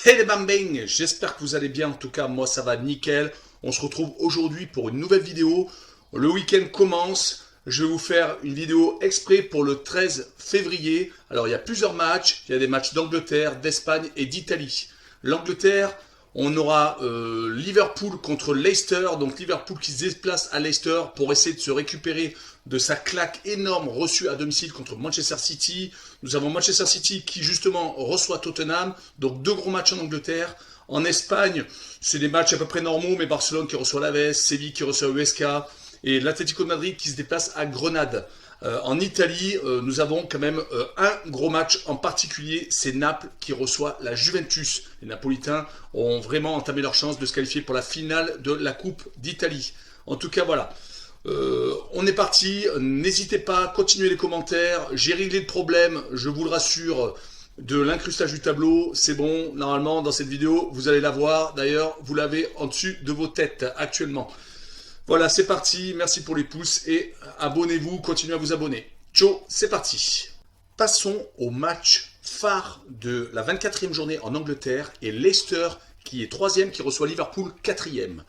Hey les bambing, j'espère que vous allez bien, en tout cas moi ça va nickel. On se retrouve aujourd'hui pour une nouvelle vidéo. Le week-end commence, je vais vous faire une vidéo exprès pour le 13 février. Alors il y a plusieurs matchs, il y a des matchs d'Angleterre, d'Espagne et d'Italie. L'Angleterre, on aura Liverpool contre Leicester, donc Liverpool qui se déplace à Leicester pour essayer de se récupérer de sa claque énorme reçue à domicile contre Manchester City. Nous avons Manchester City qui justement reçoit Tottenham, donc deux gros matchs en Angleterre. En Espagne, c'est des matchs à peu près normaux, mais Barcelone qui reçoit l'Aves, Séville qui reçoit USK et l'Atlético de Madrid qui se déplace à Grenade. En Italie, nous avons quand même un gros match en particulier, c'est Naples qui reçoit la Juventus. Les Napolitains ont vraiment entamé leur chance de se qualifier pour la finale de la Coupe d'Italie. En tout cas, voilà. On est parti, n'hésitez pas, continuez les commentaires, j'ai réglé le problème, je vous le rassure, de l'incrustage du tableau, c'est bon, normalement dans cette vidéo, vous allez la voir, d'ailleurs, vous l'avez en dessus de vos têtes actuellement. Voilà, c'est parti, merci pour les pouces et abonnez-vous, continuez à vous abonner. Ciao, c'est parti. Passons au match phare de la 24e journée en Angleterre et Leicester qui est 3e, qui reçoit Liverpool 4e.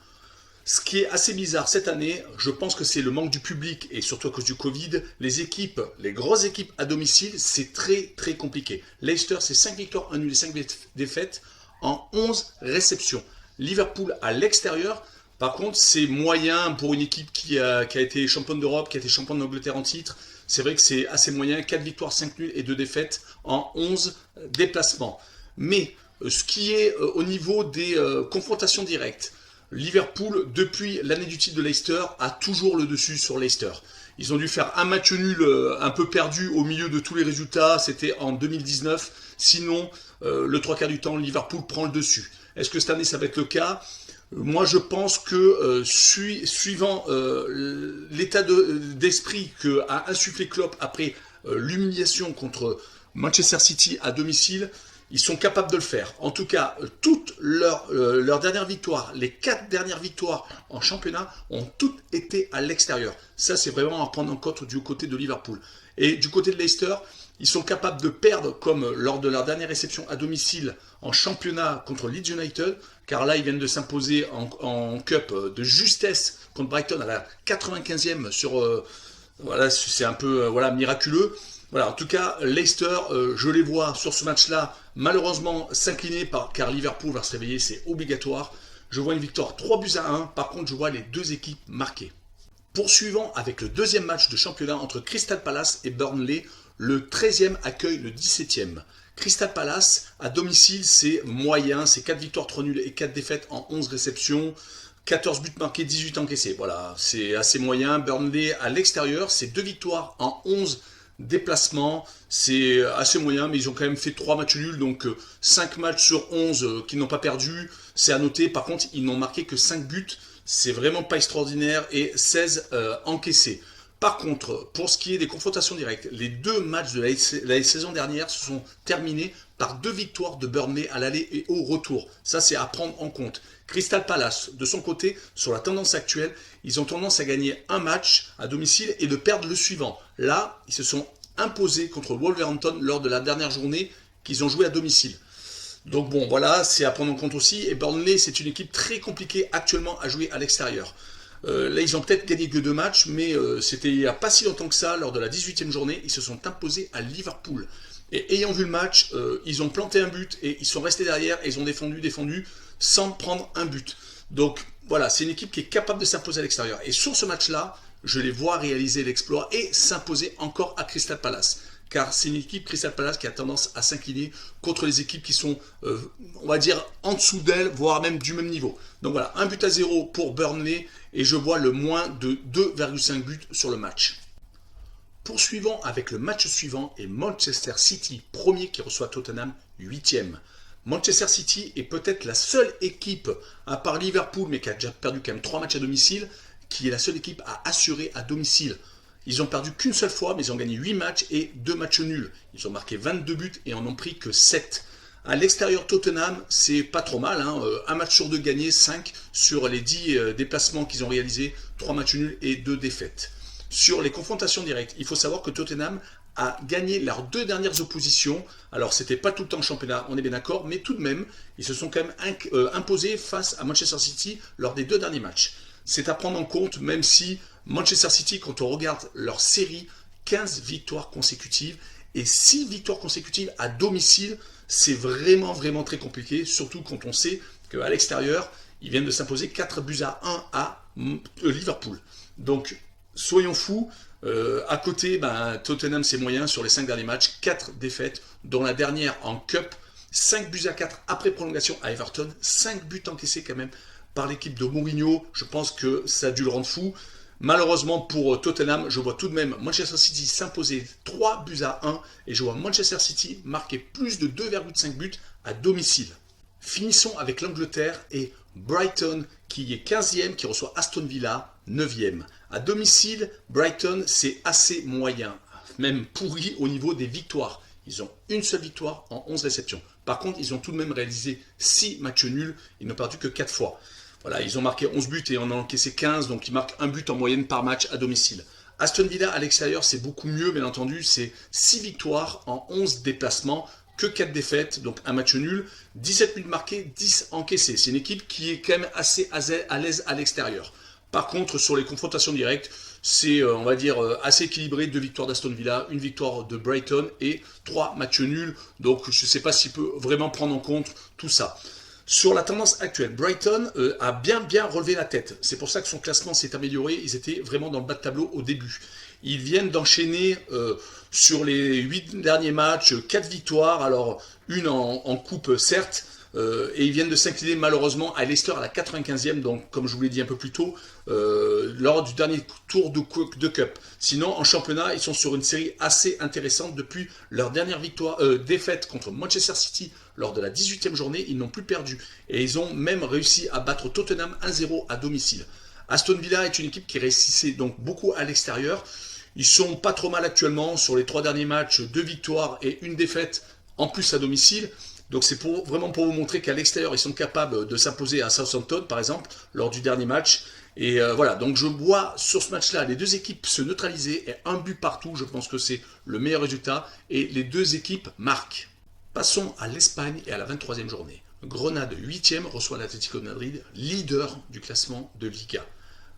Ce qui est assez bizarre cette année, je pense que c'est le manque du public et surtout à cause du Covid, les équipes, les grosses équipes à domicile, c'est très compliqué. Leicester, c'est 5 victoires, 1 nul et 5 défaites en 11 réceptions. Liverpool à l'extérieur, par contre, c'est moyen pour une équipe qui a été championne d'Europe, qui a été championne d'Angleterre en titre. C'est vrai que c'est assez moyen, 4 victoires, 5 nuls et 2 défaites en 11 déplacements. Mais ce qui est au niveau des confrontations directes, Liverpool, depuis l'année du titre de Leicester, a toujours le dessus sur Leicester. Ils ont dû faire un match nul un peu perdu au milieu de tous les résultats, c'était en 2019. Sinon, le trois quarts du temps, Liverpool prend le dessus. Est-ce que cette année, ça va être le cas ? Moi, je pense que suivant l'état d'esprit qu'a insufflé Klopp après l'humiliation contre Manchester City à domicile, ils sont capables de le faire. En tout cas, toutes leurs dernières victoires, les 4 dernières victoires en championnat, ont toutes été à l'extérieur. Ça, c'est vraiment à prendre en compte du côté de Liverpool. Et du côté de Leicester, ils sont capables de perdre, comme lors de leur dernière réception à domicile en championnat contre Leeds United, car là, ils viennent de s'imposer en Cup de justesse contre Brighton à la 95e sur... voilà, c'est un peu miraculeux. Voilà, en tout cas, Leicester, je les vois sur ce match-là, malheureusement s'incliner car Liverpool va se réveiller, c'est obligatoire. Je vois une victoire 3-1, par contre je vois les deux équipes marquées. Poursuivant avec le deuxième match de championnat entre Crystal Palace et Burnley, le 13e accueille le 17e. Crystal Palace, à domicile, c'est moyen, c'est 4 victoires, 3 nuls et 4 défaites en 11 réceptions. 14 buts marqués, 18 encaissés. Voilà, c'est assez moyen. Burnley, à l'extérieur, c'est 2 victoires en 11 déplacements. C'est assez moyen, mais ils ont quand même fait 3 matchs nuls, donc 5 matchs sur 11 qu'ils n'ont pas perdu. C'est à noter. Par contre, ils n'ont marqué que 5 buts. C'est vraiment pas extraordinaire et 16 encaissés. Par contre, pour ce qui est des confrontations directes, les 2 matchs de la saison dernière se sont terminés par 2 victoires de Burnley à l'aller et au retour. Ça, c'est à prendre en compte. Crystal Palace, de son côté, sur la tendance actuelle, ils ont tendance à gagner un match à domicile et de perdre le suivant. Là, ils se sont imposés contre Wolverhampton lors de la dernière journée qu'ils ont joué à domicile. Donc bon, voilà, c'est à prendre en compte aussi. Et Burnley, c'est une équipe très compliquée actuellement à jouer à l'extérieur. Là, ils ont peut-être gagné que 2 matchs, mais c'était il n'y a pas si longtemps que ça, lors de la 18e journée, ils se sont imposés à Liverpool. Et ayant vu le match, ils ont planté un but et ils sont restés derrière et ils ont défendu sans prendre un but. Donc voilà, c'est une équipe qui est capable de s'imposer à l'extérieur. Et sur ce match-là, je les vois réaliser l'exploit et s'imposer encore à Crystal Palace. Car c'est une équipe, Crystal Palace, qui a tendance à s'incliner contre les équipes qui sont, on va dire, en dessous d'elle, voire même du même niveau. Donc voilà, 1-0 pour Burnley, et je vois le moins de 2,5 buts sur le match. Poursuivant avec le match suivant et Manchester City, premier qui reçoit Tottenham, 8e. Manchester City est peut-être la seule équipe, à part Liverpool, mais qui a déjà perdu quand même 3 matchs à domicile, qui est la seule équipe à assurer à domicile. Ils ont perdu qu'une seule fois, mais ils ont gagné 8 matchs et 2 matchs nuls. Ils ont marqué 22 buts et en ont pris que 7. À l'extérieur, Tottenham, c'est pas trop mal. Un match sur 2 gagné, 5 sur les 10 déplacements qu'ils ont réalisés, 3 matchs nuls et 2 défaites. Sur les confrontations directes, il faut savoir que Tottenham a gagné leurs 2 dernières oppositions. Alors, c'était pas tout le temps en championnat, on est bien d'accord, mais tout de même, ils se sont quand même imposés face à Manchester City lors des 2 derniers matchs. C'est à prendre en compte, même si Manchester City, quand on regarde leur série, 15 victoires consécutives et 6 victoires consécutives à domicile, c'est vraiment très compliqué, surtout quand on sait qu'à l'extérieur, ils viennent de s'imposer 4 buts à 1 à Liverpool. Donc, soyons fous. À côté, Tottenham c'est moyen sur les 5 derniers matchs, 4 défaites, dont la dernière en Cup, 5 buts à 4 après prolongation à Everton, 5 buts encaissés quand même par l'équipe de Mourinho. Je pense que ça a dû le rendre fou. Malheureusement pour Tottenham, je vois tout de même Manchester City s'imposer 3 buts à 1 et je vois Manchester City marquer plus de 2,5 buts à domicile. Finissons avec l'Angleterre et Brighton qui est 15e, qui reçoit Aston Villa 9e. À domicile, Brighton c'est assez moyen, même pourri au niveau des victoires. Ils ont une seule victoire en 11 réceptions. Par contre, ils ont tout de même réalisé 6 matchs nuls, ils n'ont perdu que 4 fois. Voilà, ils ont marqué 11 buts et on a encaissé 15, donc ils marquent un but en moyenne par match à domicile. Aston Villa à l'extérieur, c'est beaucoup mieux, bien entendu, c'est 6 victoires en 11 déplacements, que 4 défaites, donc un match nul, 17 buts marqués, 10 encaissés. C'est une équipe qui est quand même assez à l'aise à l'extérieur. Par contre, sur les confrontations directes, c'est, on va dire, assez équilibré. 2 victoires d'Aston Villa, 1 victoire de Brighton et 3 matchs nuls. Donc, je ne sais pas s'il peut vraiment prendre en compte tout ça. Sur la tendance actuelle, Brighton a bien relevé la tête. C'est pour ça que son classement s'est amélioré. Ils étaient vraiment dans le bas de tableau au début. Ils viennent d'enchaîner sur les 8 derniers matchs 4 victoires. Alors, une en coupe, certes. Et ils viennent de s'incliner malheureusement à Leicester à la 95e, donc comme je vous l'ai dit un peu plus tôt, lors du dernier tour de Cup. Sinon, en championnat, ils sont sur une série assez intéressante depuis leur dernière défaite contre Manchester City lors de la 18e journée. Ils n'ont plus perdu et ils ont même réussi à battre Tottenham 1-0 à domicile. Aston Villa est une équipe qui réussissait donc beaucoup à l'extérieur. Ils sont pas trop mal actuellement sur les 3 derniers matchs, 2 victoires et 1 défaite en plus à domicile. Donc c'est vraiment pour vous montrer qu'à l'extérieur, ils sont capables de s'imposer à Southampton, par exemple, lors du dernier match. Et voilà, donc je vois sur ce match-là les 2 équipes se neutraliser et 1 but partout. Je pense que c'est le meilleur résultat. Et les 2 équipes marquent. Passons à l'Espagne et à la 23e journée. Grenade 8e reçoit l'Atlético de Madrid, leader du classement de Liga.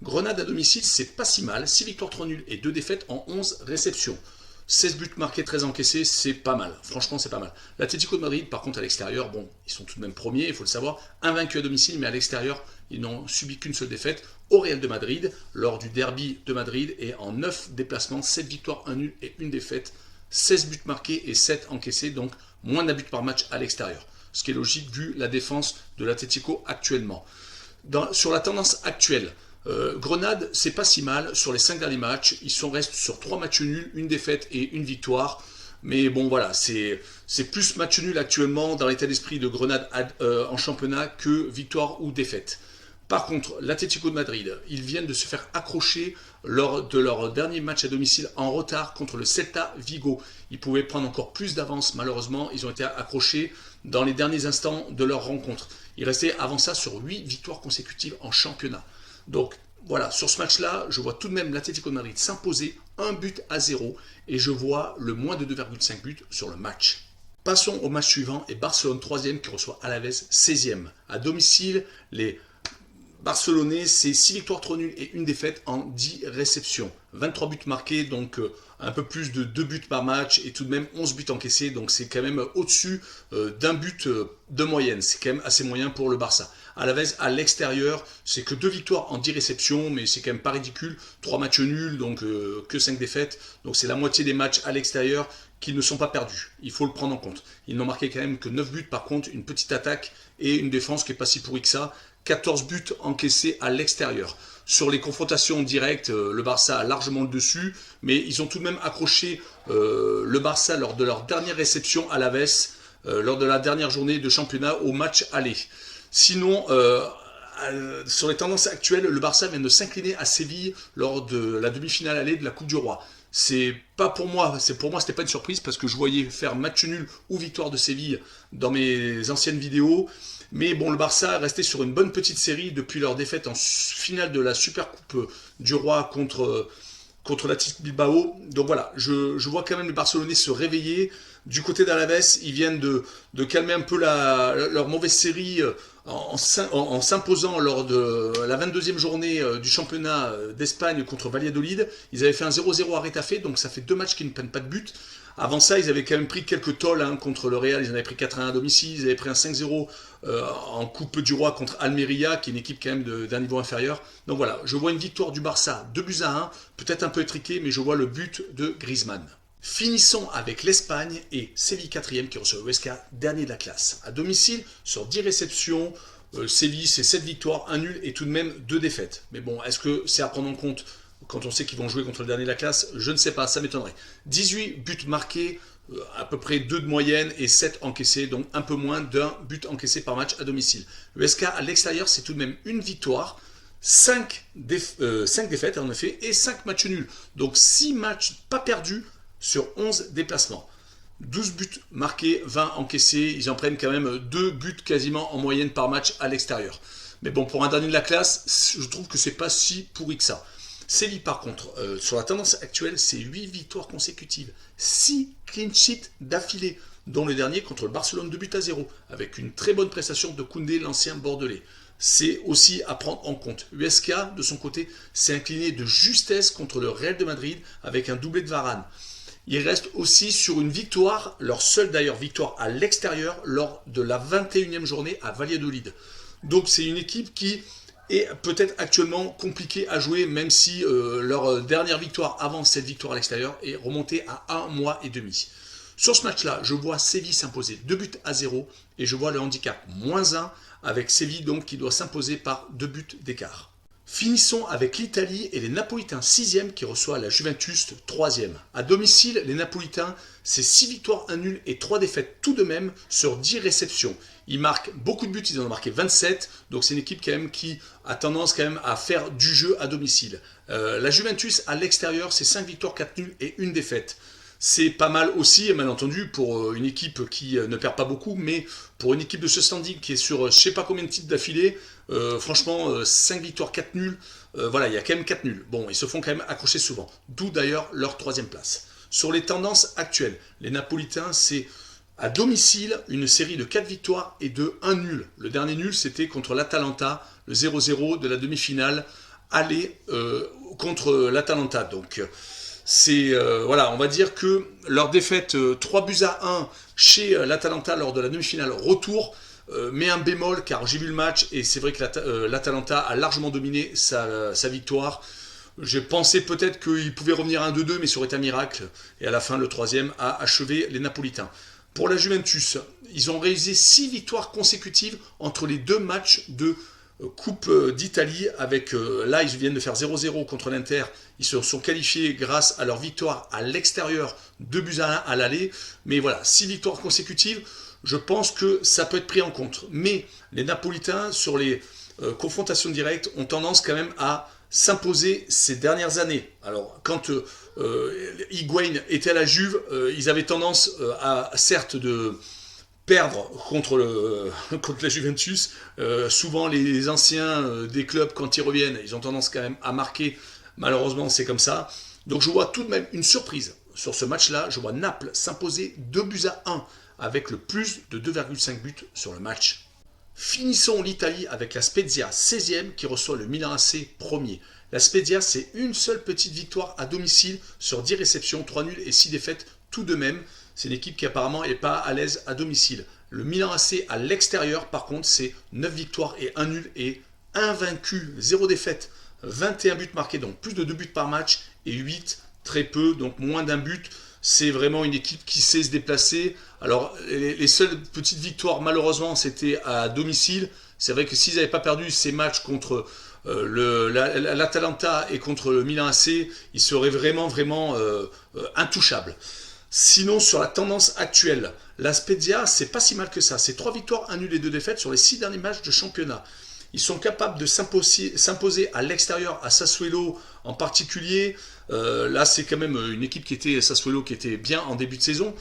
Grenade à domicile, c'est pas si mal. 6 victoires, 3 nuls et 2 défaites en 11 réceptions. 16 buts marqués, 13 encaissés, c'est pas mal. Franchement, c'est pas mal. L'Atlético de Madrid, par contre, à l'extérieur, bon, ils sont tout de même premiers, il faut le savoir. Invaincus à domicile, mais à l'extérieur, ils n'ont subi qu'une seule défaite au Real de Madrid, lors du derby de Madrid, et en 9 déplacements, 7 victoires, 1 nul et 1 défaite. 16 buts marqués et 7 encaissés, donc moins d'un but par match à l'extérieur. Ce qui est logique vu la défense de l'Atlético actuellement. Sur la tendance actuelle, Grenade, c'est pas si mal sur les 5 derniers matchs. Ils restent sur 3 matchs nuls, 1 défaite et 1 victoire. Mais bon, voilà, c'est plus match nul actuellement dans l'état d'esprit de Grenade en championnat que victoire ou défaite. Par contre, l'Atlético de Madrid, ils viennent de se faire accrocher lors de leur dernier match à domicile en retard contre le Celta Vigo. Ils pouvaient prendre encore plus d'avance, malheureusement, ils ont été accrochés dans les derniers instants de leur rencontre. Ils restaient avant ça sur 8 victoires consécutives en championnat. Donc voilà, sur ce match-là, je vois tout de même l'Atlético de Madrid s'imposer 1-0 et je vois le moins de 2,5 buts sur le match. Passons au match suivant et Barcelone 3e qui reçoit Alavés 16e. À domicile, les Barcelonais, c'est 6 victoires, 3 nuls et 1 défaite en 10 réceptions. 23 buts marqués, donc un peu plus de 2 buts par match et tout de même 11 buts encaissés. Donc c'est quand même au-dessus d'un but de moyenne. C'est quand même assez moyen pour le Barça. Alavés à l'extérieur, c'est que 2 victoires en 10 réceptions, mais c'est quand même pas ridicule. 3 matchs nuls, donc que 5 défaites. Donc c'est la moitié des matchs à l'extérieur qui ne sont pas perdus. Il faut le prendre en compte. Ils n'ont marqué quand même que 9 buts, par contre, une petite attaque et une défense qui n'est pas si pourrie que ça. 14 buts encaissés à l'extérieur. Sur les confrontations directes, le Barça a largement le dessus, mais ils ont tout de même accroché le Barça lors de leur dernière réception à Alavés, lors de la dernière journée de championnat au match aller. Sinon, sur les tendances actuelles, le Barça vient de s'incliner à Séville lors de la demi-finale aller de la Coupe du Roi. C'est pas pour moi, c'était pas une surprise parce que je voyais faire match nul ou victoire de Séville dans mes anciennes vidéos. Mais bon, le Barça est resté sur une bonne petite série depuis leur défaite en finale de la Supercoupe du Roi contre contre l'Athletic Bilbao. Donc voilà, je vois quand même les Barcelonais se réveiller. Du côté d'Alaves, ils viennent de calmer un peu leur mauvaise série en s'imposant lors de la 22e journée du championnat d'Espagne contre Valladolid. Ils avaient fait un 0-0 à Retafe, donc ça fait 2 matchs qui ne prennent pas de but. Avant ça, ils avaient quand même pris quelques tolls contre le Real, ils en avaient pris 4-1 à domicile, ils avaient pris un 5-0 en Coupe du Roi contre Almeria, qui est une équipe quand même d'un niveau inférieur. Donc voilà, je vois une victoire du Barça, 2-1, peut-être un peu étriqué, mais je vois le but de Griezmann. Finissons avec l'Espagne et Séville 4e qui reçoit Huesca, dernier de la classe. À domicile, sur 10 réceptions, Séville c'est 7 victoires, 1 nul et tout de même 2 défaites. Mais bon, est-ce que c'est à prendre en compte quand on sait qu'ils vont jouer contre le dernier de la classe? Je ne sais pas, ça m'étonnerait. 18 buts marqués, à peu près 2 de moyenne et 7 encaissés, donc un peu moins d'un but encaissé par match à domicile. Huesca à l'extérieur, c'est tout de même une victoire, 5 défaites en effet et 5 matchs nuls. Donc 6 matchs pas perdus sur 11 déplacements. 12 buts marqués, 20 encaissés, ils en prennent quand même 2 buts quasiment en moyenne par match à l'extérieur. Mais bon, pour un dernier de la classe, je trouve que c'est pas si pourri que ça. Séville par contre, sur la tendance actuelle, c'est 8 victoires consécutives, 6 clean sheets d'affilée, dont le dernier contre le Barcelone 2-0, avec une très bonne prestation de Koundé, l'ancien bordelais. C'est aussi à prendre en compte. Huesca, de son côté, s'est incliné de justesse contre le Real de Madrid, avec un doublé de Varane. Ils restent aussi sur une victoire, leur seule d'ailleurs victoire à l'extérieur, lors de la 21e journée à Valladolid. Donc c'est une équipe qui est peut-être actuellement compliquée à jouer, même si leur dernière victoire avant cette victoire à l'extérieur est remontée à 1 mois et demi. Sur ce match-là, je vois Séville s'imposer 2-0 et je vois le handicap -1 avec Séville donc qui doit s'imposer par 2 buts d'écart. Finissons avec l'Italie et les Napolitains 6e qui reçoit la Juventus 3e. À domicile, les Napolitains, c'est 6 victoires, 1 nul et 3 défaites tout de même sur 10 réceptions. Ils marquent beaucoup de buts, ils en ont marqué 27, donc c'est une équipe quand même qui a tendance quand même à faire du jeu à domicile. La Juventus à l'extérieur, c'est 5 victoires, 4 nuls et 1 défaite. C'est pas mal aussi, mal entendu, pour une équipe qui ne perd pas beaucoup, mais pour une équipe de ce standing qui est sur je sais pas combien de titres d'affilée, franchement, 5 victoires, 4 nuls, voilà, il y a quand même 4 nuls. Bon, ils se font quand même accrocher souvent, d'où d'ailleurs leur 3e place. Sur les tendances actuelles, les Napolitains, c'est à domicile une série de 4 victoires et de 1 nul. Le dernier nul, c'était contre l'Atalanta, le 0-0 de la demi-finale, aller contre l'Atalanta. Donc, c'est voilà, on va dire que leur défaite 3-1 chez l'Atalanta lors de la demi-finale retour met un bémol car j'ai vu le match et c'est vrai que l'Atalanta a largement dominé sa victoire. J'ai pensé peut-être qu'il pouvait revenir à 1-2-2 mais ça aurait été un miracle et à la fin le 3e a achevé les Napolitains. Pour la Juventus, ils ont réalisé 6 victoires consécutives entre les 2 matchs de Coupe d'Italie avec, là ils viennent de faire 0-0 contre l'Inter, ils se sont qualifiés grâce à leur victoire à l'extérieur, 2-1 à l'aller, mais voilà, 6 victoires consécutives, je pense que ça peut être pris en compte, mais les Napolitains sur les confrontations directes ont tendance quand même à s'imposer ces dernières années. Alors quand Higuaín était à la Juve, ils avaient tendance à certes de perdre contre la Juventus. Souvent les anciens des clubs quand ils reviennent, ils ont tendance quand même à marquer. Malheureusement c'est comme ça. Donc je vois tout de même une surprise sur ce match-là. Je vois Naples s'imposer 2-1 avec le plus de 2,5 buts sur le match. Finissons l'Italie avec la Spezia 16e qui reçoit le Milan AC 1er. La Spezia c'est une seule petite victoire à domicile sur 10 réceptions, 3 nuls et 6 défaites tout de même. C'est une équipe qui apparemment n'est pas à l'aise à domicile. Le Milan AC à l'extérieur, par contre, c'est 9 victoires et 1 nul et 1 vaincu, 0 défaite, 21 buts marqués, donc plus de 2 buts par match et 8 très peu, donc moins d'1 but. C'est vraiment une équipe qui sait se déplacer. Alors, les seules petites victoires, malheureusement, c'était à domicile. C'est vrai que s'ils n'avaient pas perdu ces matchs contre l'Atalanta et contre le Milan AC, ils seraient vraiment intouchables. Sinon, sur la tendance actuelle, la Spezia, c'est pas si mal que ça. C'est 3 victoires, 1 nul et 2 défaites sur les 6 derniers matchs de championnat. Ils sont capables de s'imposer à l'extérieur, à Sassuolo en particulier. Là, c'est quand même une équipe Sassuolo qui était bien en début de saison.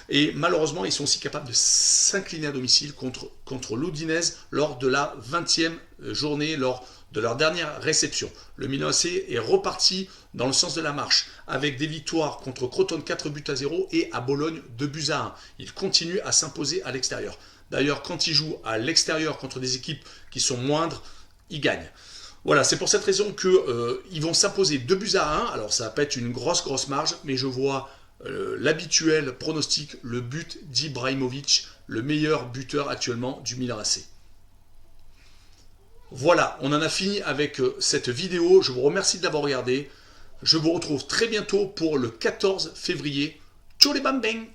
Et malheureusement, ils sont aussi capables de s'incliner à domicile contre l'Udinese lors de la 20e journée, lors de leur dernière réception. Le Milan AC est reparti dans le sens de la marche, avec des victoires contre Crotone 4-0 et à Bologne 2-1. Il continue à s'imposer à l'extérieur. D'ailleurs, quand il joue à l'extérieur contre des équipes qui sont moindres, il gagne. Voilà, c'est pour cette raison qu'ils vont s'imposer 2-1. Alors ça va pas être une grosse marge, mais je vois l'habituel pronostic, le but d'Ibrahimovic, le meilleur buteur actuellement du Milan AC. Voilà, on en a fini avec cette vidéo. Je vous remercie de l'avoir regardé. Je vous retrouve très bientôt pour le 14 février. Ciao les bambins!